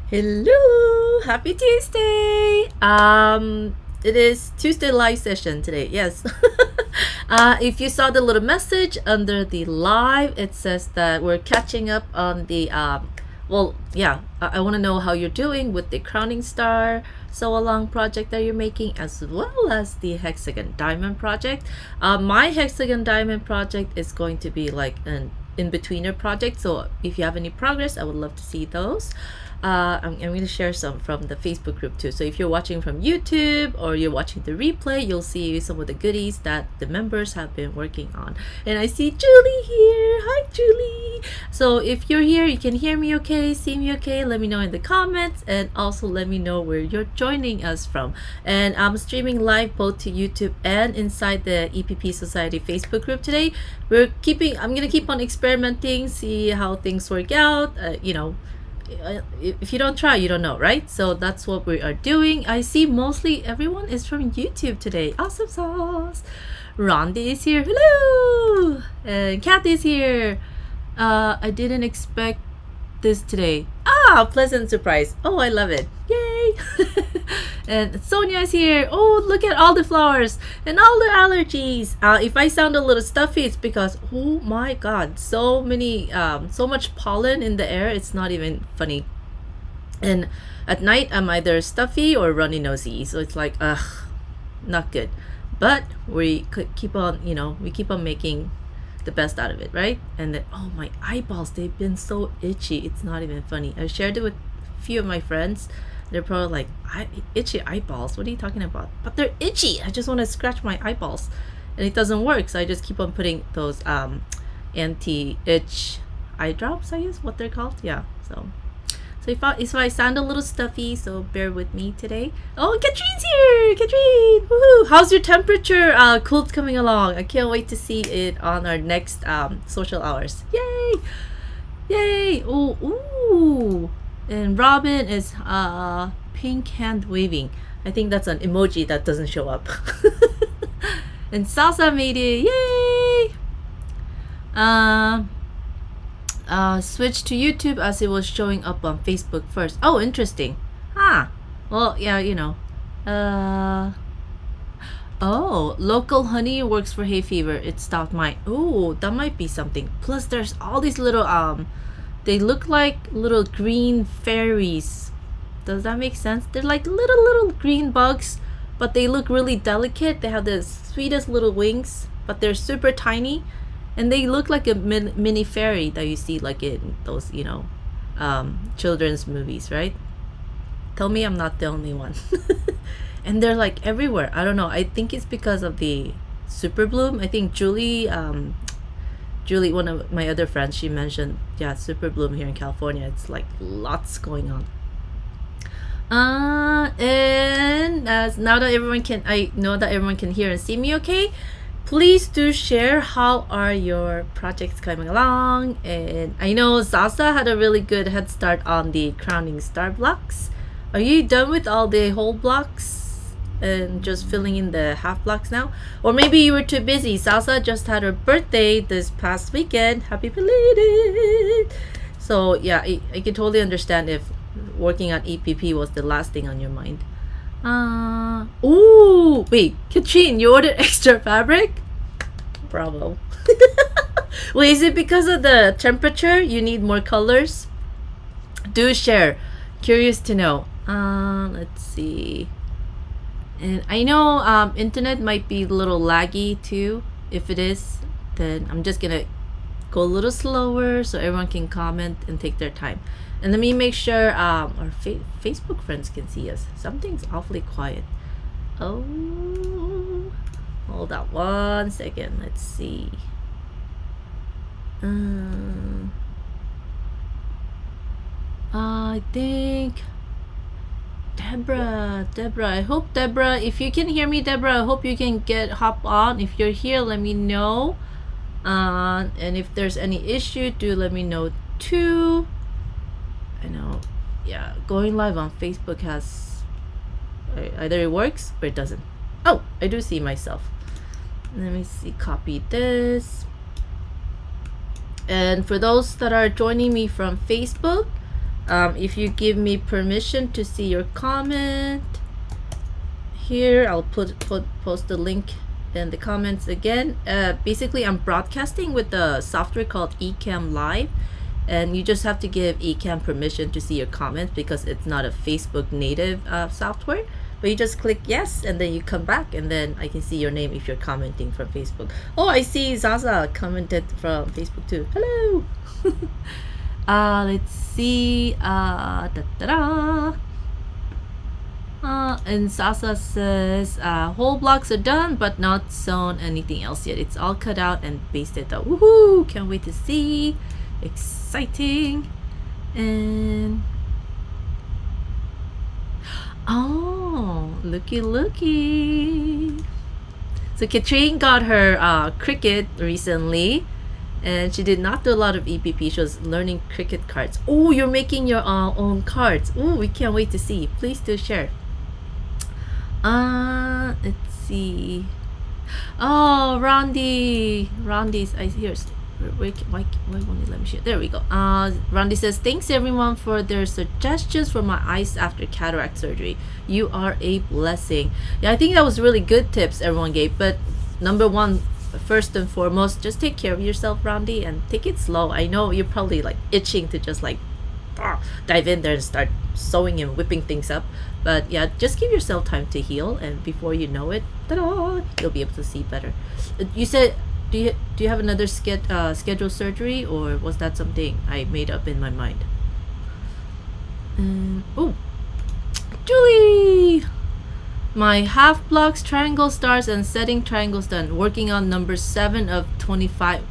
Hello, happy Tuesday. It is Tuesday live session today. Yes. If you saw the little message under the live, it says that we're catching up on the well, yeah. I want to know how you're doing with the Crowning Star Sew Along project that you're making, as well as the Hexagon Diamond project. My Hexagon Diamond project is going to be like an in-betweener project. So if you have any progress, I would love to see those. I'm going to share some from the Facebook group too. So if you're watching from YouTube or you're watching the replay, you'll see some of the goodies that the members have been working on. And I see Julie here. Hi, Julie. So if you're here, you can hear me okay, see me okay. Let me know in the comments, and also let me know where you're joining us from. And I'm streaming live both to YouTube and inside the EPP Society Facebook group today. I'm going to keep on experimenting, see how things work out. If you don't try, you don't know, right? So that's what we are doing. I see mostly everyone is from YouTube today. Awesome sauce. Rondi is here. Hello. And Kathy is here. I didn't expect this today. Pleasant surprise. Oh, I love it. Yay. And Sonia is here. Oh, look at all the flowers and all the allergies. If I sound a little stuffy, it's because, oh my god, so much pollen in the air. It's not even funny. And at night, I'm either stuffy or runny nosy. So it's like, not good. But we could keep on, we keep on making the best out of it, right? And then, oh, my eyeballs, they've been so itchy. It's not even funny. I shared it with a few of my friends. They're probably like, itchy eyeballs, what are you talking about? But they're itchy. I just want to scratch my eyeballs, and it doesn't work. So I just keep on putting those anti-itch eye drops, I guess what they're called. Yeah. So if I sound a little stuffy, so bear with me today. Oh, Katrine's here. Katrine, woohoo! How's your temperature? Cold coming along. I can't wait to see it on our next social hours. Yay! Yay! Ooh. And Robin is pink hand waving. I think that's an emoji that doesn't show up. And Salsa made it. Yay! Switch to YouTube as it was showing up on Facebook first. Oh, interesting. Well, yeah, local honey works for hay fever. It stopped mine. Oh, that might be something. Plus, there's all these little they look like little green fairies. Does that make sense? They're like little green bugs, but they look really delicate. They have the sweetest little wings, but they're super tiny, and they look like a mini fairy that you see like in those children's movies, right? Tell me I'm not the only one. And they're like everywhere. I don't know. I think it's because of the super bloom. I think Julie, one of my other friends, she mentioned, super bloom here in California. It's like lots going on. And now that I know that everyone can hear and see me okay, please do share how are your projects coming along. And I know Zaza had a really good head start on the crowning star blocks. Are you done with all the whole blocks and just filling in the half blocks now? Or maybe you were too busy. Salsa just had her birthday this past weekend. Happy belated. So yeah, I can totally understand if working on EPP was the last thing on your mind. Wait, Katrine, you ordered extra fabric? Bravo. Wait, is it because of the temperature? You need more colors? Do share. Curious to know. Let's see. And I know internet might be a little laggy too. If it is, then I'm just gonna go a little slower so everyone can comment and take their time. And let me make sure our Facebook friends can see us. Something's awfully quiet. Oh, hold on 1 second. Let's see. I think Deborah. I hope Deborah, if you can hear me, Deborah, I hope you can hop on. If you're here, let me know. And if there's any issue, do let me know too. I know, going live on Facebook has either it works or it doesn't. Oh, I do see myself. Let me see. Copy this. And for those that are joining me from Facebook, If you give me permission to see your comment here, I'll post the link in the comments again. Basically, I'm broadcasting with the software called Ecamm Live, and you just have to give Ecamm permission to see your comments because it's not a Facebook native software. But you just click yes, and then you come back, and then I can see your name if you're commenting from Facebook. Oh, I see Zaza commented from Facebook too. Hello. Let's see. And Zaza says whole blocks are done, but not sewn anything else yet. It's all cut out and pasted out. Woohoo! Can't wait to see. Exciting. And oh, looky. So Katrine got her cricket recently, and she did not do a lot of EPP. She was learning cricket cards. Oh, you're making your own cards. Oh, we can't wait to see. Please do share. Let's see. Oh, Randy's I hear. Why won't you let me share? There we go. Randy says, thanks everyone for their suggestions for my eyes after cataract surgery. You are a blessing. Yeah, I think that was really good tips everyone gave. But number one, first and foremost, just take care of yourself, Randy, and take it slow. I know you're probably like itching to just like dive in there and start sewing and whipping things up. But yeah, just give yourself time to heal, and before you know it, ta-da, you'll be able to see better. You said, do you have another scheduled surgery, or was that something I made up in my mind? Oh, Julie! My half blocks, triangle stars, and setting triangles done. Working on number 7 of 25.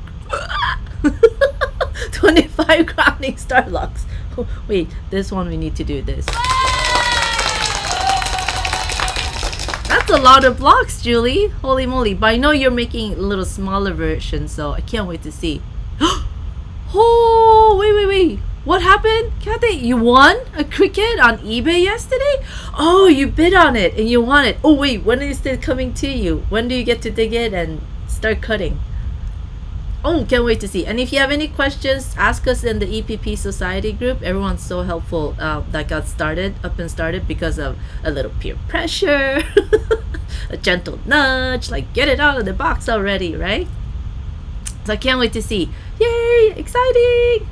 25 crowning star locks. Oh, wait, this one we need to do this. That's a lot of blocks, Julie. Holy moly. But I know you're making a little smaller version, so I can't wait to see. Oh, wait. What happened? Kathy, you won a cricket on eBay yesterday? Oh, you bid on it and you won it. Oh, wait, when is it coming to you? When do you get to dig in and start cutting? Oh, can't wait to see. And if you have any questions, ask us in the EPP Society group. Everyone's so helpful that got up and started because of a little peer pressure, a gentle nudge, like get it out of the box already, right? So I can't wait to see. Yay, exciting.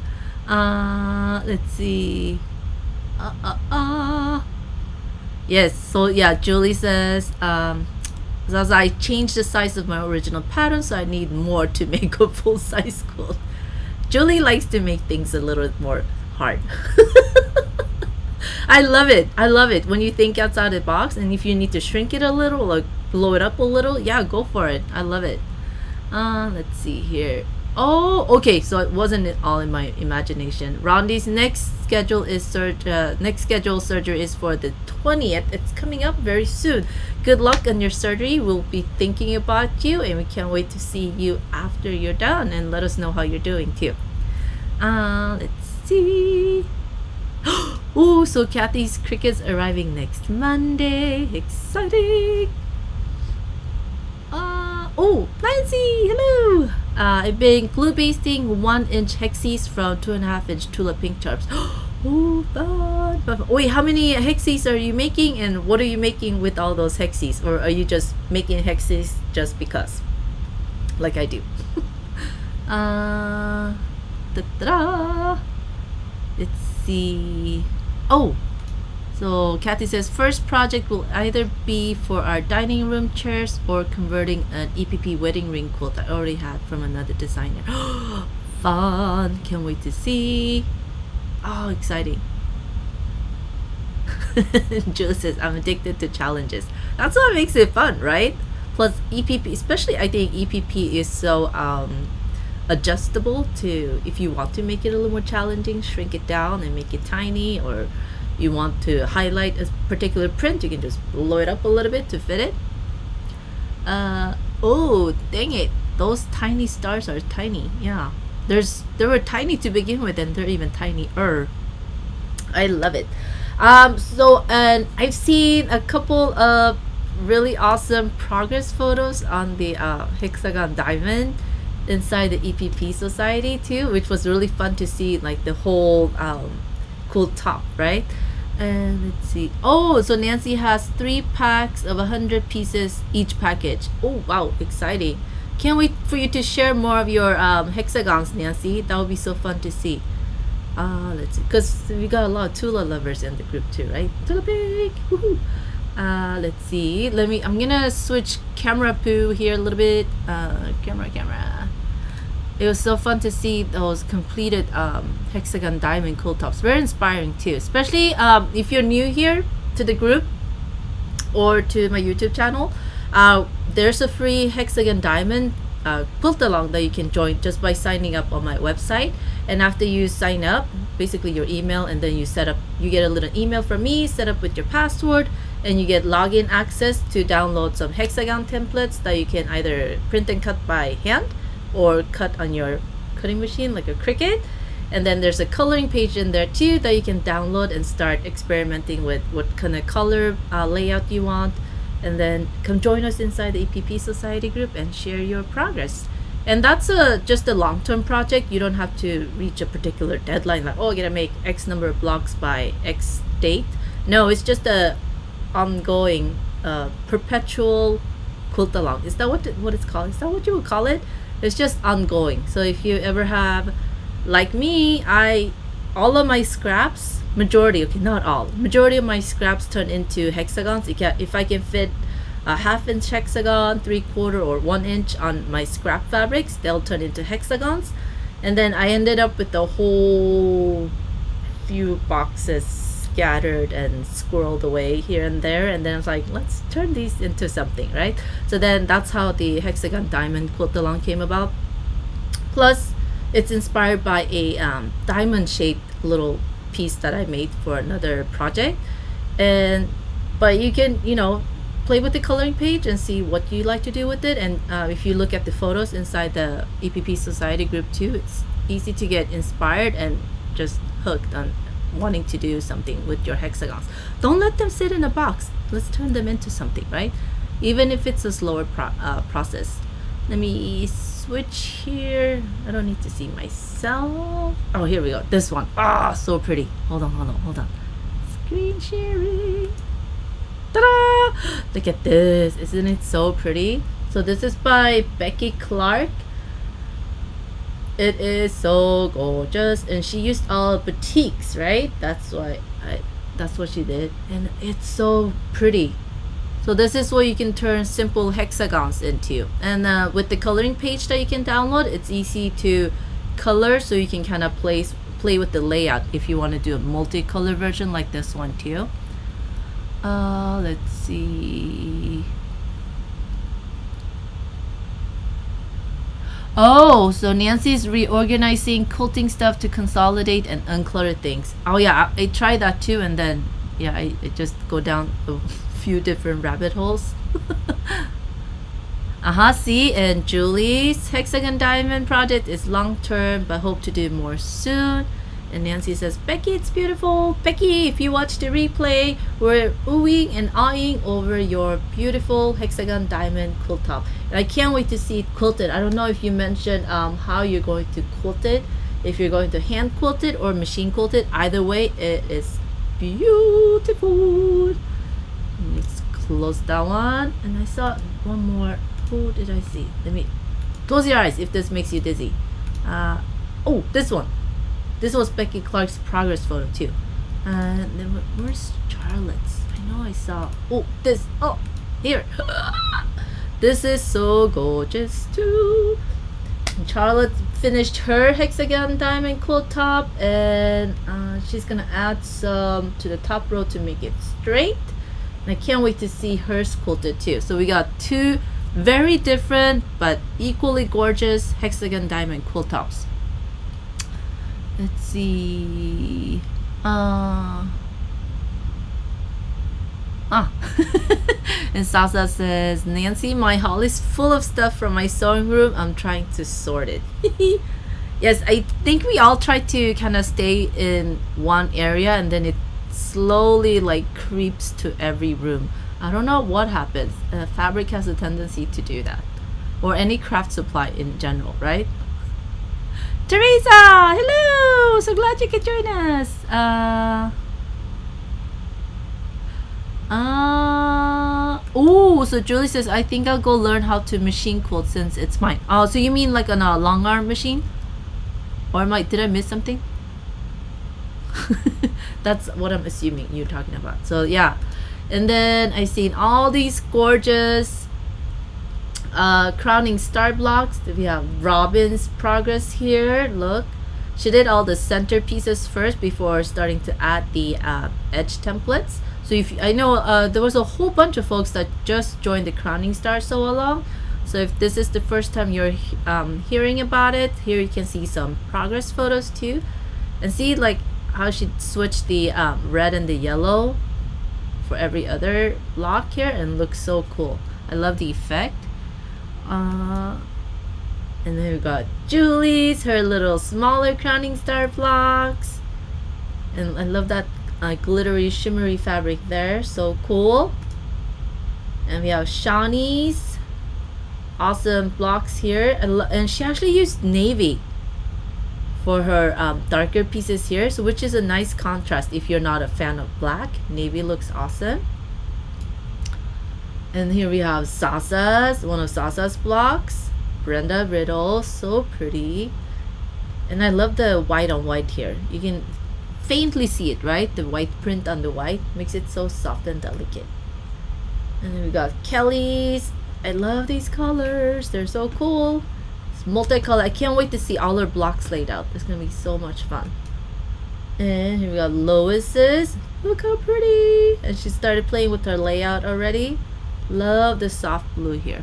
Let's see. Yes, so yeah, Julie says, Zaza, I changed the size of my original pattern, so I need more to make a full size quilt. Julie likes to make things a little more hard. I love it when you think outside the box, and if you need to shrink it a little or blow it up a little, yeah, go for it. I love it. Let's see here. Oh, okay, so it wasn't all in my imagination. Randy's next scheduled surgery is for the 20th. It's coming up very soon. Good luck on your surgery. We'll be thinking about you, and we can't wait to see you after you're done, and let us know how you're doing too. Let's see. Oh, so Kathy's cricket's arriving next Monday. Exciting. Oh, Nancy, hello. I've been glue basting 1-inch hexes from 2.5-inch Tula pink charms. Oh, fun. Wait, how many hexes are you making, and what are you making with all those hexes? Or are you just making hexes just because? Like I do. Let's see. Oh, so Kathy says first project will either be for our dining room chairs or converting an EPP wedding ring quilt I already had from another designer. Fun. Can't wait to see. Oh, exciting. Jules says I'm addicted to challenges. That's what makes it fun, right? Plus EPP, especially I think EPP is so adjustable to, if you want to make it a little more challenging, shrink it down and make it tiny, or you want to highlight a particular print, you can just blow it up a little bit to fit it. Oh, dang it. Those tiny stars are tiny. Yeah. They were tiny to begin with, and they're even tinier. I love it. And I've seen a couple of really awesome progress photos on the Hexagon Diamond inside the EPP Society too, which was really fun to see, like the whole cool top, right? And let's see. Oh, so Nancy has 3 packs of 100 pieces each package. Oh, wow, exciting. Can't wait for you to share more of your hexagons, Nancy. That would be so fun to see. Let's see, because we got a lot of Tula lovers in the group too, right? Tula Pig! Woohoo! Let's see. I'm gonna switch camera poo here a little bit. Camera. It was so fun to see those completed Hexagon Diamond cool tops. Very inspiring too, especially if you're new here to the group or to my YouTube channel. There's a free Hexagon Diamond quilt along that you can join just by signing up on my website. And after you sign up, basically your email, and then you get a little email from me, set up with your password, and you get login access to download some hexagon templates that you can either print and cut by hand or cut on your cutting machine like a Cricut. And then there's a coloring page in there too that you can download and start experimenting with what kind of color layout you want. And then come join us inside the EPP Society group and share your progress. And that's just a long-term project. You don't have to reach a particular deadline, like, oh, I gotta make X number of blocks by X date. No, it's just a ongoing, perpetual quilt along. Is that what it's called? Is that what you would call it? It's just ongoing. So if you ever have, like me, all of my scraps, majority of my scraps turn into hexagons. If I can fit a 1/2 inch hexagon, 3/4 or 1 inch on my scrap fabrics, they'll turn into hexagons. And then I ended up with a whole few boxes scattered and squirreled away here and there, and then I was like, let's turn these into something, right? So then that's how the Hexagon Diamond quilt along came about. Plus it's inspired by a diamond shaped little piece that I made for another project. But you can play with the coloring page and see what you like to do with it. And if you look at the photos inside the EPP Society group too, it's easy to get inspired and just hooked on wanting to do something with your hexagons. Don't let them sit in a box. Let's turn them into something, right? Even if it's a slower process. Let me switch here. I don't need to see myself. Oh, here we go. This one. So pretty. Hold on. Screen sharing. Ta-da! Look at this. Isn't it so pretty? So this is by Becky Clark. It is so gorgeous, and she used all batiks, right? That's what she did, and it's so pretty. So this is what you can turn simple hexagons into. And with the coloring page that you can download, it's easy to color, so you can kind of play with the layout if you want to do a multicolor version like this one too. Let's see. Oh, so Nancy's reorganizing quilting stuff to consolidate and unclutter things. Oh yeah, I tried that too, and then I just go down a few different rabbit holes. See, and Julie's Hexagon Diamond project is long term, but hope to do more soon. And Nancy says, Becky, it's beautiful. Becky, if you watch the replay, we're oohing and eyeing over your beautiful Hexagon Diamond quilt top. And I can't wait to see it quilted. I don't know if you mentioned how you're going to quilt it. If you're going to hand quilt it or machine quilt it. Either way, it is beautiful. Let's close that one. And I saw one more. Who did I see? Let me close your eyes if this makes you dizzy. This one. This was Becky Clark's progress photo too. And then where's Charlotte's? I know I saw. Here. This is so gorgeous too. And Charlotte finished her Hexagon Diamond quilt top, and she's gonna add some to the top row to make it straight. And I can't wait to see hers quilted too. So we got 2 very different but equally gorgeous Hexagon Diamond quilt tops. Let's see. And Sasa says, Nancy, my haul is full of stuff from my sewing room. I'm trying to sort it. Yes, I think we all try to kind of stay in one area, and then it slowly creeps to every room. I don't know what happens. Fabric has a tendency to do that, or any craft supply in general, right? Teresa, hello! So glad you could join us. Oh, so Julie says, I think I'll go learn how to machine quilt since it's mine. Oh, so you mean like on a long arm machine? Or did I miss something? That's what I'm assuming you're talking about. So yeah. And then I seen all these gorgeous crowning star blocks. We have Robin's progress here. Look, she did all the center pieces first before starting to add the edge templates. So if I know there was a whole bunch of folks that just joined the crowning star so along. So if this is the first time you're hearing about it, here you can see some progress photos too, and see like how she switched the red and the yellow for every other block here, and looks so cool. I love the effect. And then we got Julie's, her little smaller crowning star blocks, and I love that glittery shimmery fabric there, so cool. And we have Shawnee's awesome blocks here, and she actually used navy for her darker pieces here, so which is a nice contrast if you're not a fan of black. Navy looks awesome. And here we have Sasa's, one of Sasa's blocks, Brenda Riddle, so pretty. And I love the white on white here. You can faintly see it, right? The white print on the white makes it so soft and delicate. And then we got Kelly's. I love these colors, they're so cool. Multicolor. I can't wait to see all her blocks laid out. It's gonna be so much fun. And here we got Lois's. Look how pretty. And she started playing with her layout already. Love the soft blue here.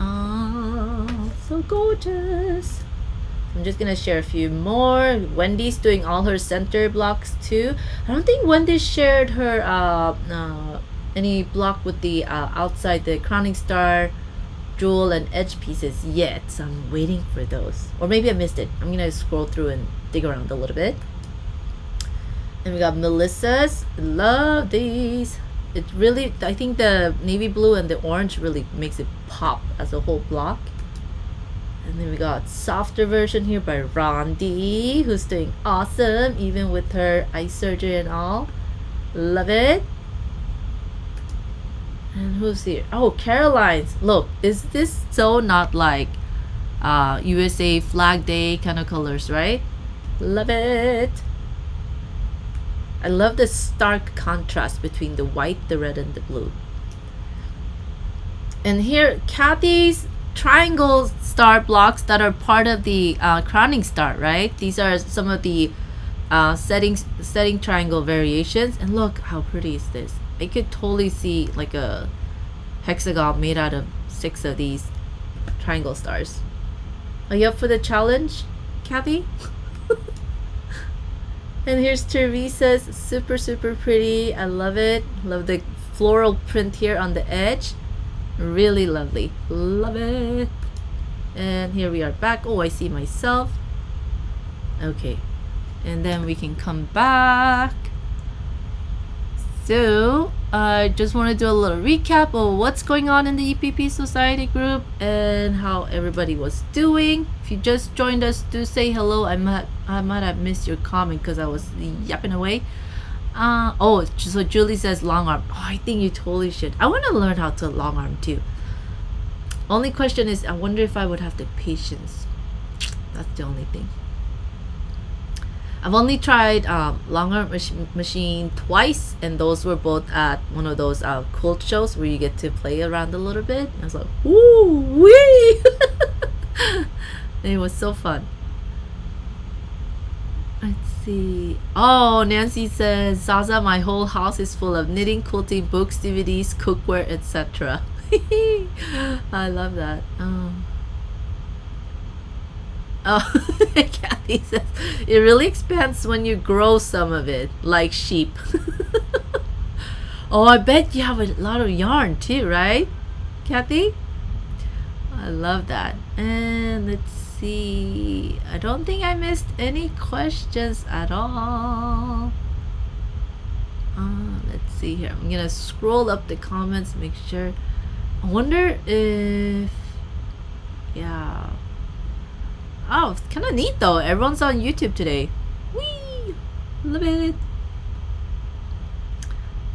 Oh, so gorgeous. I'm just gonna share a few more. Wendy's doing all her center blocks too. I don't think Wendy shared her any block with the outside the crowning star jewel and edge pieces yet, so I'm waiting for those, or maybe I missed it. I'm gonna scroll through and dig around a little bit. And we got Melissa's. Love these. It really, I think the navy blue and the orange really makes it pop as a whole block. And then we got softer version here by Rondi, who's doing awesome even with her eye surgery and all. Love it. And who's here? Oh, Caroline's. Look, is this so not like USA Flag Day kind of colors, right? Love it. I love the stark contrast between the white, the red, and the blue. And here, Kathy's triangle star blocks that are part of the crowning star, right? These are some of the setting triangle variations. And look how pretty is this. I could totally see like a hexagon made out of 6 of these triangle stars. Are you up for the challenge, Kathy? And here's Teresa's. Super, super pretty. I love it. Love the floral print here on the edge. Really lovely. Love it. And here we are back. Oh, I see myself. Okay. And then we can come back. So, I just want to do a little recap of what's going on in the EPP Society group and how everybody was doing. If you just joined us, do say hello. I might have missed your comment because I was yapping away. Oh, so Julie says long arm. Oh, I think you totally should. I want to learn how to long arm too. Only question is, I wonder if I would have the patience. That's the only thing. I've only tried long arm machine twice, and those were both at one of those quilt shows where you get to play around a little bit. I was like, woo wee! It was so fun. Let's see. Oh, Nancy says, Zaza, my whole house is full of knitting, quilting, books, DVDs, cookware, etc. I love that. Oh, Kathy says, it really expands when you grow some of it, like sheep. Oh, I bet you have a lot of yarn too, right, Kathy? I love that. And let's see. I don't think I missed any questions at all. Let's see here. I'm gonna scroll up the comments, make sure. I wonder if, yeah. Oh, it's kind of neat though. Everyone's on YouTube today. Whee! Love it.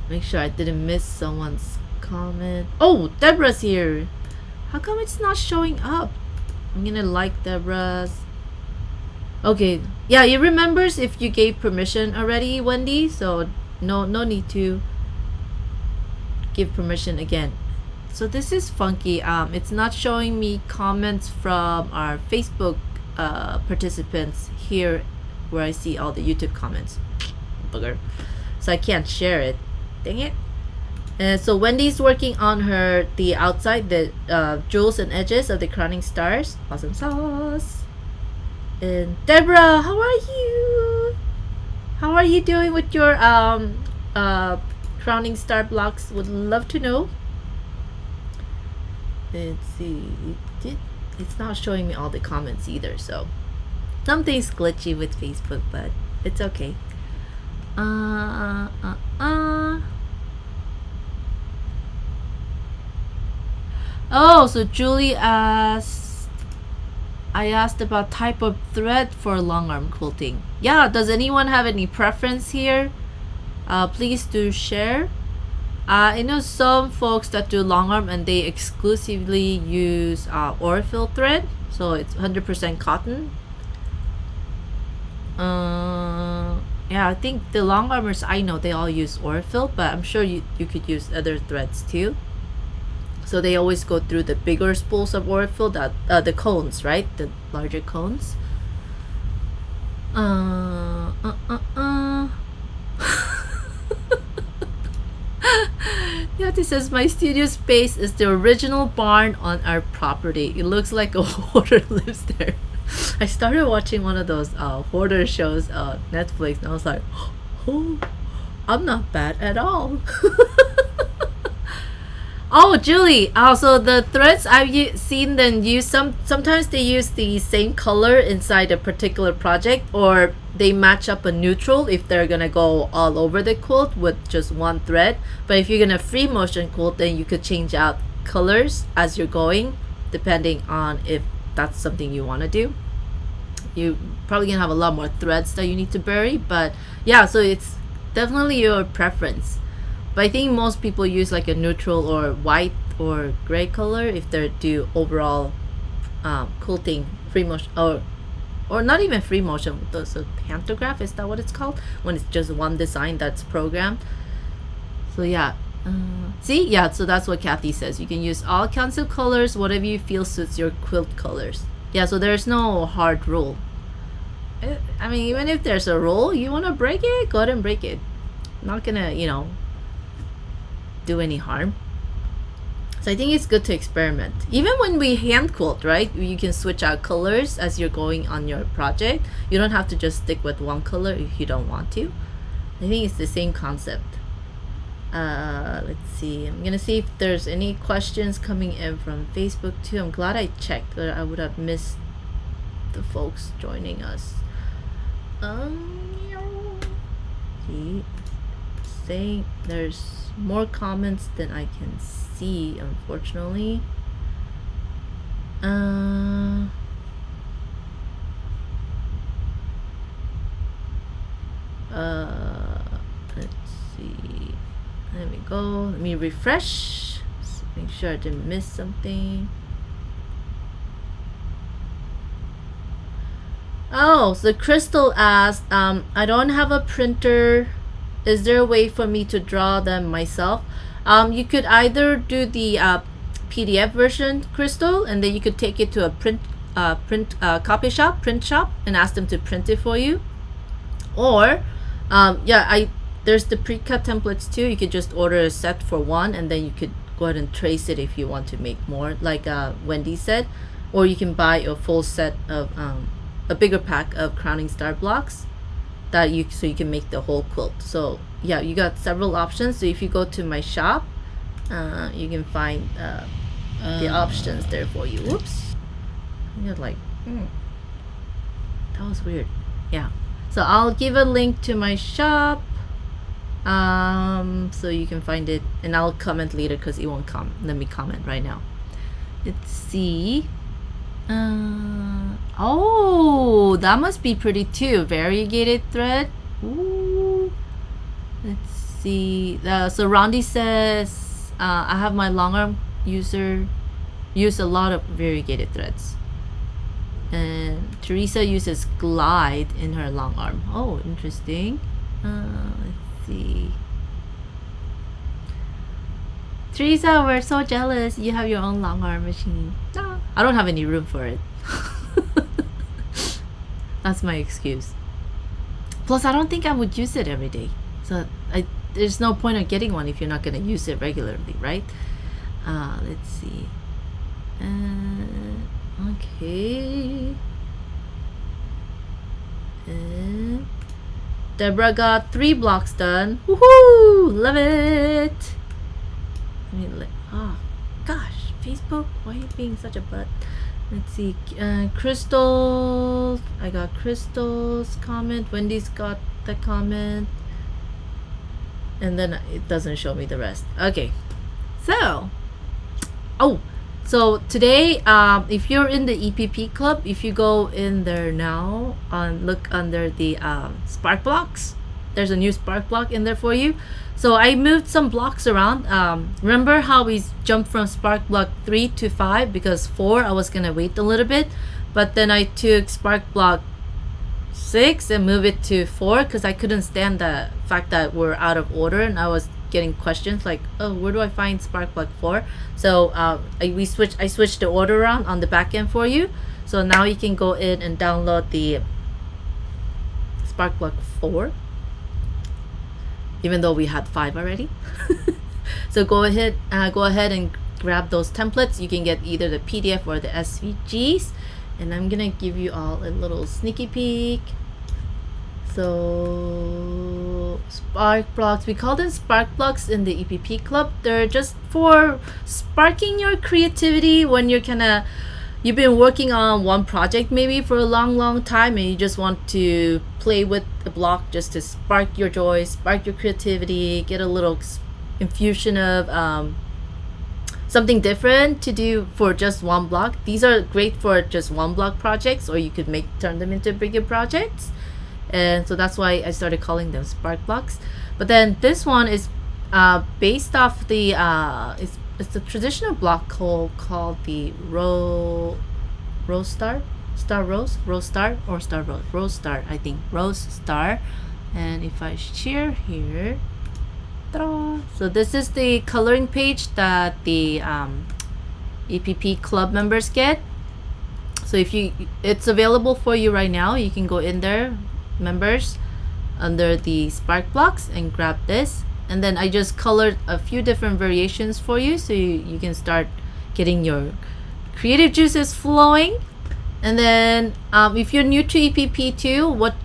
Make sure I didn't miss someone's comment. Oh, Deborah's here. How come it's not showing up? I'm gonna like Deborah's. Okay, yeah, it remembers if you gave permission already, Wendy. So no need to give permission again. So this is funky. It's not showing me comments from our Facebook participants here, where I see all the YouTube comments. Bugger. So I can't share it. Dang it. And so Wendy's working on the outside, the jewels and edges of the crowning stars. Awesome sauce. And Deborah, how are you? How are you doing with your crowning star blocks? Would love to know. Let's see. It's not showing me all the comments either, so something's glitchy with Facebook, but it's okay. Oh, so Julie asked, I asked about type of thread for long arm quilting. Yeah, does anyone have any preference here? Please do share. I know some folks that do long arm and they exclusively use Orifil thread, so it's 100% cotton. Yeah, I think the long armers I know they all use Orifil, but I'm sure you could use other threads too. So they always go through the bigger spools of Orifil, that the cones, right? The larger cones. Yeah, this says my studio space is the original barn on our property. It looks like a hoarder lives there. I started watching one of those hoarder shows on Netflix, and I was like, oh, I'm not bad at all. Oh, Julie. Also, the threads I've seen them use sometimes they use the same color inside a particular project, or they match up a neutral if they're gonna go all over the quilt with just one thread. But if you're gonna free motion quilt, then you could change out colors as you're going, depending on if that's something you want to do. You probably gonna have a lot more threads that you need to bury, but yeah, so it's definitely your preference. But I think most people use like a neutral or white or gray color if they do overall quilting free motion, or not even free motion. So pantograph, is that what it's called? When it's just one design that's programmed. So yeah, see, yeah. So that's what Kathy says. You can use all kinds of colors, whatever you feel suits your quilt colors. Yeah. So there's no hard rule. I mean, even if there's a rule, you want to break it, go ahead and break it. Not gonna, do any harm. So I think it's good to experiment. Even when we hand quilt, right? You can switch out colors as you're going on your project. You don't have to just stick with one color if you don't want to. I think it's the same concept. Let's see. I'm gonna see if there's any questions coming in from Facebook too. I'm glad I checked, or I would have missed the folks joining us. See, saying there's more comments than I can see, unfortunately. Let's see. There we go. Let me refresh. Just make sure I didn't miss something. Oh, so Crystal asked, I don't have a printer. Is there a way for me to draw them myself? You could either do the PDF version, Crystal, and then you could take it to a print shop, and ask them to print it for you. Or, there's the pre-cut templates too. You could just order a set for one, and then you could go ahead and trace it if you want to make more, like Wendy said. Or you can buy a full set of a bigger pack of crowning star blocks so you can make the whole quilt. So yeah, you got several options. So if you go to my shop, you can find the options there for you. Whoops, you're like, that was weird. Yeah, so I'll give a link to my shop, so you can find it, and I'll comment later because it won't let me comment right now. Let's see. Oh, that must be pretty too. Variegated thread. Ooh. Let's see. So Rondi says, I have my long arm user use a lot of variegated threads. And Teresa uses glide in her long arm. Oh, interesting. Let's see. Teresa, we're so jealous. You have your own long arm machine. No, I don't have any room for it. That's my excuse. Plus, I don't think I would use it every day. So there's no point of getting one if you're not going to use it regularly, right? Let's see. Okay. And Deborah got 3 blocks done. Woohoo! Love it. I mean, oh gosh, Facebook, why are you being such a butt? Let's see. Crystal, I got Crystal's comment. Wendy's got the comment, and then it doesn't show me the rest. Okay, so so today, if you're in the EPP Club, if you go in there now and look under the spark blocks, there's a new spark block in there for you. So I moved some blocks around. Remember how we jumped from spark block 3 to 5 because 4 I was gonna wait a little bit, but then I took spark block 6 and moved it to 4 because I couldn't stand the fact that we're out of order and I was getting questions like, oh, where do I find spark plug 4? So I switched the order around on the back end for you. So now you can go in and download the spark plug 4, even though we had 5 already. So go ahead and grab those templates. You can get either the PDF or the SVGs, and I'm gonna give you all a little sneaky peek. So spark blocks, we call them spark blocks in the EPP Club. They're just for sparking your creativity when you've been working on one project maybe for a long time and you just want to play with the block just to spark your joy, spark your creativity, get a little infusion of something different to do for just one block. These are great for just one block projects, or you could turn them into bigger projects. And so that's why I started calling them spark blocks. But then this one is based off the it's a traditional block called the Rose Star, I think Rose Star. And if I share here, ta-da! So this is the coloring page that the EPP Club members get. So it's available for you right now. You can go in there, members, under the spark blocks, and grab this. And then I just colored a few different variations for you so you can start getting your creative juices flowing. And then if you're new to EPP too, what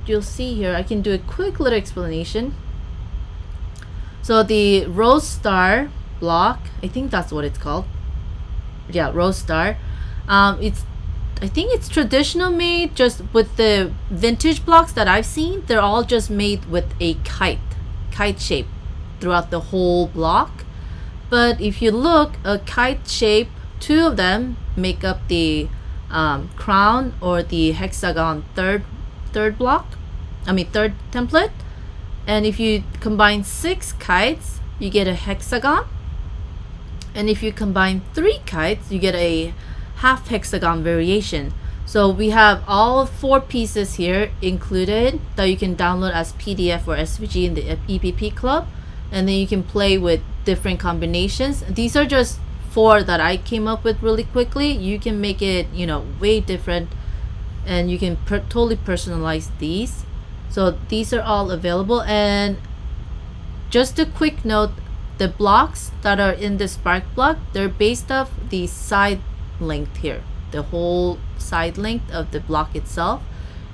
you'll see here, I can do a quick little explanation. So the Rose Star block, I think that's what it's called. Yeah, Rose Star. I think it's traditional made just with the vintage blocks that I've seen. They're all just made with a kite shape throughout the whole block. But if you look, a kite shape, 2 of them make up the crown or the hexagon third template. And if you combine 6 kites, you get a hexagon. And if you combine 3 kites, you get a half hexagon variation. So we have all 4 pieces here included that you can download as PDF or SVG in the EPP Club, and then you can play with different combinations. These are just 4 that I came up with really quickly. You can make it, way different, and you can totally personalize these. So these are all available. And just a quick note, the blocks that are in the spark block, they're based off the side length here, the whole side length of the block itself,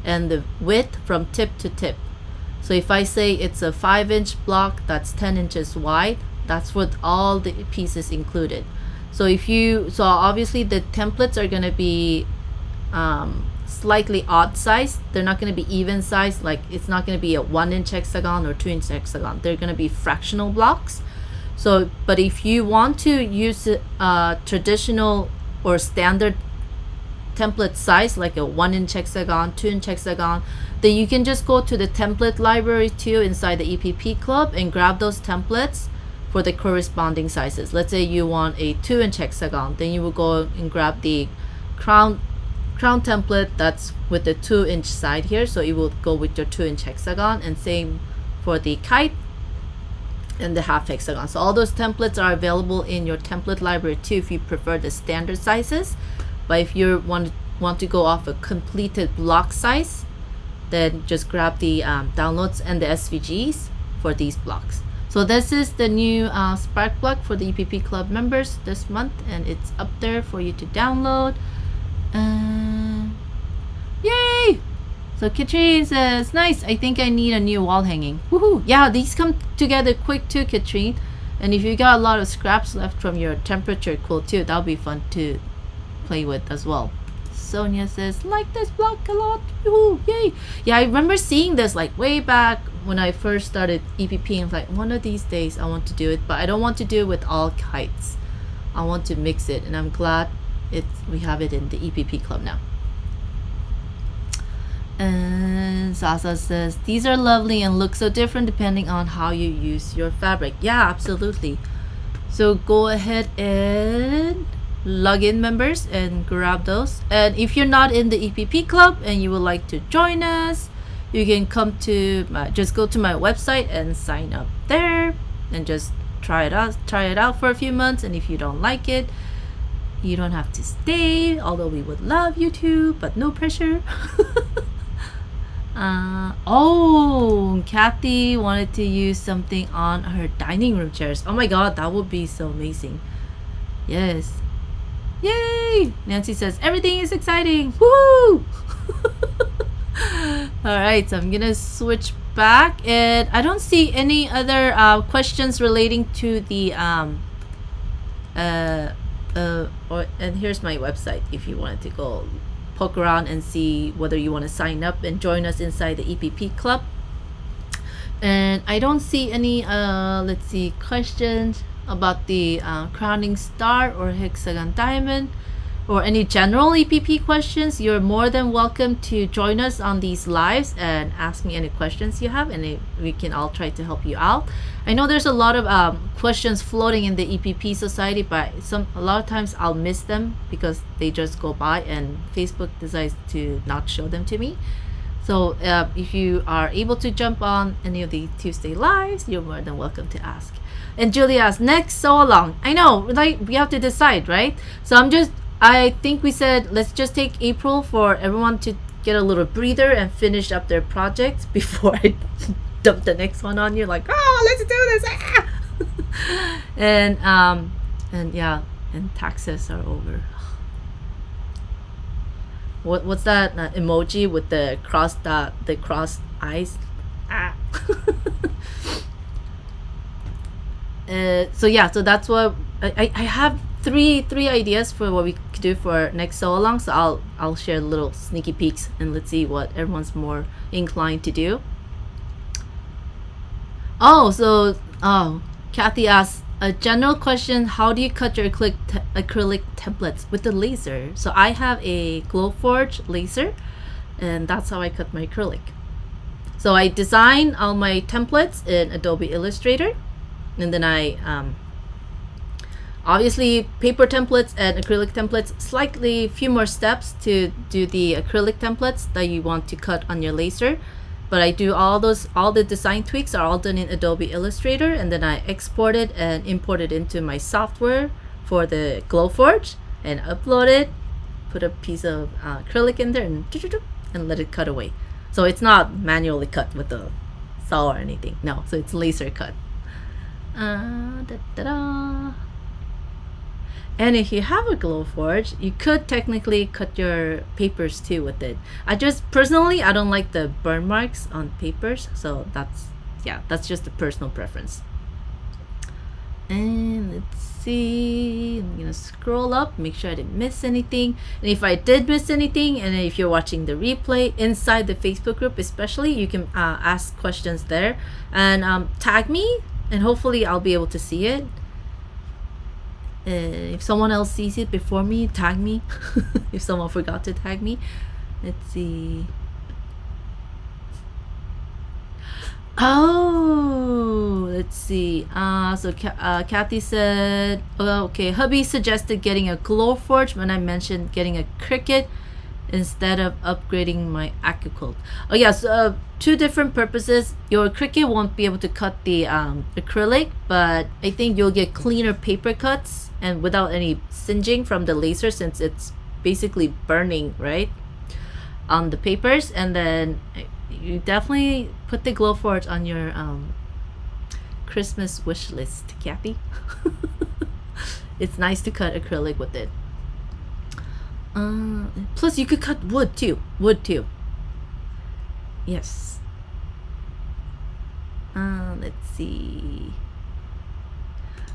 and the width from tip to tip. So if I say it's a 5-inch block that's 10 inches wide, that's with all the pieces included. So obviously the templates are going to be slightly odd size. They're not going to be even size. Like it's not going to be a 1-inch hexagon or 2-inch hexagon. They're going to be fractional blocks. So but if you want to use traditional or standard template size, like a 1-inch hexagon, 2-inch hexagon, then you can just go to the template library too inside the EPP Club and grab those templates for the corresponding sizes. Let's say you want a 2-inch hexagon, then you will go and grab the crown template that's with the 2-inch side here, so it will go with your 2-inch hexagon, and same for the kite and the half hexagon. So all those templates are available in your template library too if you prefer the standard sizes. But if you want to go off a completed block size, then just grab the downloads and the SVGs for these blocks. So this is the new Spark block for the EPP Club members this month, and it's up there for you to download. Yay! So Katrine says, nice, I think I need a new wall hanging. Woohoo! Yeah, these come together quick too, Katrine. And if you got a lot of scraps left from your temperature cool too, that'll be fun to play with as well. Sonia says, like this block a lot. Woohoo! Yay! Yeah, I remember seeing this like way back when I first started EPP. I'm like, one of these days I want to do it, but I don't want to do it with all kites. I want to mix it, and I'm glad we have it in the EPP Club now. And Sasa says, these are lovely and look so different depending on how you use your fabric. Yeah, absolutely. So go ahead and log in, members, and grab those. And if you're not in the EPP Club and you would like to join us, you can come to just go to my website and sign up there and just try it out for a few months. And if you don't like it, you don't have to stay, although we would love you to, but no pressure. Oh, Kathy wanted to use something on her dining room chairs. Oh my god, that would be so amazing. Yes. Yay! Nancy says, everything is exciting. Woo! Alright, so I'm gonna switch back, and I don't see any other questions relating to the and here's my website if you wanted to go poke around and see whether you want to sign up and join us inside the EPP Club. And I don't see any let's see, questions about the crowning star or Hexagon Diamond, or any general EPP questions. You're more than welcome to join us on these lives and ask me any questions you have, and we can all try to help you out. I know there's a lot of questions floating in the EPP society, but a lot of times I'll miss them because they just go by and Facebook decides to not show them to me. So if you are able to jump on any of the Tuesday lives, you're more than welcome to ask. And Julie asks, next so long. I know, like, we have to decide, right? So I think we said let's just take April for everyone to get a little breather and finish up their projects before I dump the next one on you, like, oh, let's do this. And yeah, and taxes are over. What's that emoji with the cross eyes? So yeah, so that's what I have three ideas for what we could do for next so long. So I'll share little sneaky peeks and let's see what everyone's more inclined to do. Kathy asks a general question: how do you cut your acrylic templates with the laser? So I have a Glowforge laser, and that's how I cut my acrylic. So I design all my templates in Adobe Illustrator, and then I obviously paper templates and acrylic templates, slightly few more steps to do the acrylic templates that you want to cut on your laser. But I do all the design tweaks are all done in Adobe Illustrator, and then I export it and import it into my software for the Glowforge and upload it, put a piece of acrylic in there and let it cut away. So it's not manually cut with the saw or anything. No, so it's laser cut. And if you have a Glowforge, you could technically cut your papers too with it. I don't like the burn marks on papers, so that's just a personal preference. And let's see, I'm gonna scroll up, make sure I didn't miss anything. And if I did miss anything, and if you're watching the replay inside the Facebook group especially, you can ask questions there and tag me, and hopefully I'll be able to see it. If someone else sees it before me, tag me. If someone forgot to tag me. Let's see. Oh, let's see. Kathy said, oh, okay, hubby suggested getting a Glowforge when I mentioned getting a Cricut instead of upgrading my AccuQuilt. Oh yes, two different purposes. Your Cricut won't be able to cut the acrylic, but I think you'll get cleaner paper cuts and without any singeing from the laser, since it's basically burning right on the papers. And then you definitely put the Glowforge on your Christmas wish list, Kathy. It's nice to cut acrylic with it. Plus you could cut wood too. Yes. Let's see.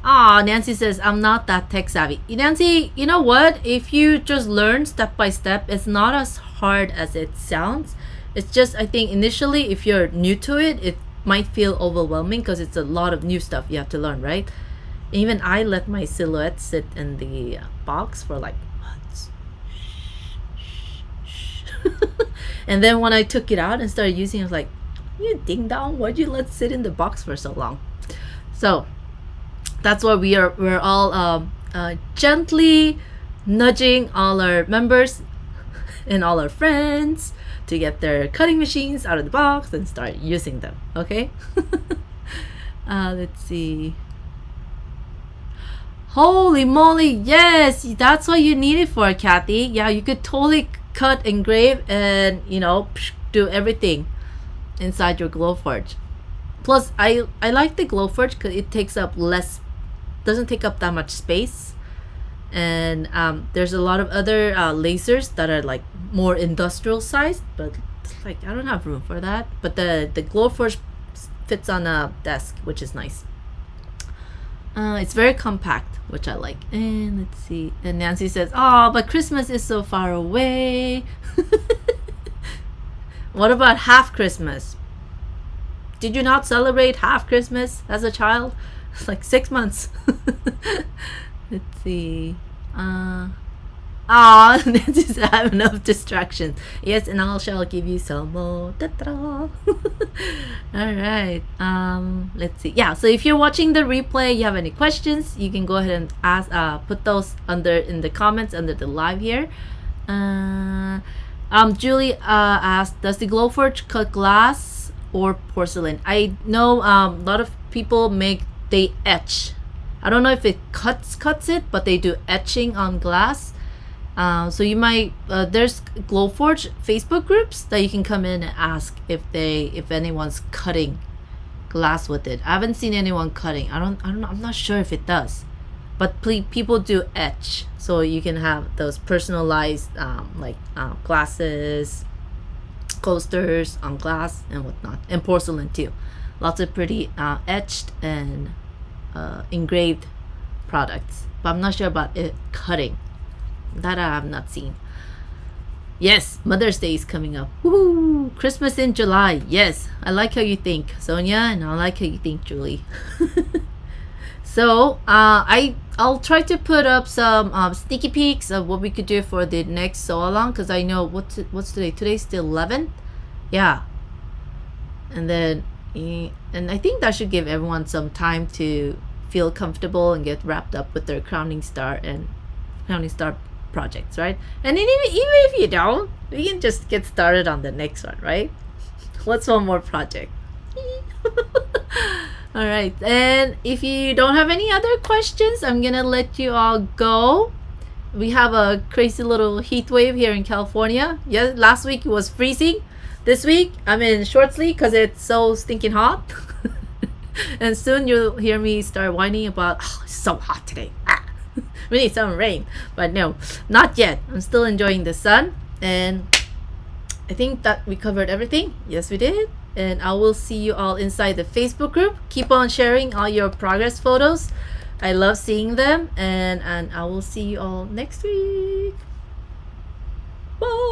Nancy says, I'm not that tech savvy. Nancy, you know what? If you just learn step by step, it's not as hard as it sounds. It's just, I think initially, if you're new to it, it might feel overwhelming because it's a lot of new stuff you have to learn, right? Even I let my silhouette sit in the box for like months. And then when I took it out and started using it, I was like, you ding dong, why'd you let it sit in the box for so long? So that's why we're all gently nudging all our members and all our friends to get their cutting machines out of the box and start using them. Okay. Let's see. Holy moly, yes, that's what you need it for, Kathy. Yeah, you could totally cut, engrave, and do everything inside your Glowforge. Plus I like the Glowforge because it doesn't take up that much space. And there's a lot of other lasers that are like more industrial sized, but like I don't have room for that. But the Glowforge fits on a desk, which is nice. It's very compact, which I like. And let's see. And Nancy says, "Oh, but Christmas is so far away." What about half Christmas? Did you not celebrate half Christmas as a child? It's like 6 months. Let's see. Nancy says, I have enough distractions. Yes, and I shall give you some more. All right. Let's see. Yeah. So if you're watching the replay, you have any questions, you can go ahead and ask. Put those in the comments under the live here. Julie asked, does the Glowforge cut glass or porcelain? I know a lot of people they etch. I don't know if it cuts it, but they do etching on glass. So you might there's Glowforge Facebook groups that you can come in and ask if anyone's cutting glass with it. I haven't seen anyone cutting. I don't know. I'm not sure if it does, but people do etch, so you can have those personalized glasses, coasters on glass and whatnot, and porcelain too. Lots of pretty etched and engraved products, but I'm not sure about it cutting. That I have not seen. Yes, Mother's Day is coming up. Woohoo! Christmas in July. Yes, I like how you think, Sonia, and I like how you think, Julie. So I'll try to put up some sneaky peeks of what we could do for the next sew along, because I know what's today. Today's the 11th. Yeah, and then and I think that should give everyone some time to feel comfortable and get wrapped up with their crowning star projects, right? And then even if you don't, we can just get started on the next one, right? What's one more project? All right, and if you don't have any other questions, I'm gonna let you all go. We have a crazy little heat wave here in California. Yeah, last week it was freezing. This week I'm in short sleeve because it's so stinking hot. And soon you'll hear me start whining about, oh, it's so hot today. We need some rain. But no, not yet. I'm still enjoying the sun. And I think that we covered everything. Yes, we did. And I will see you all inside the Facebook group. Keep on sharing all your progress photos. I love seeing them. And I will see you all next week. Bye.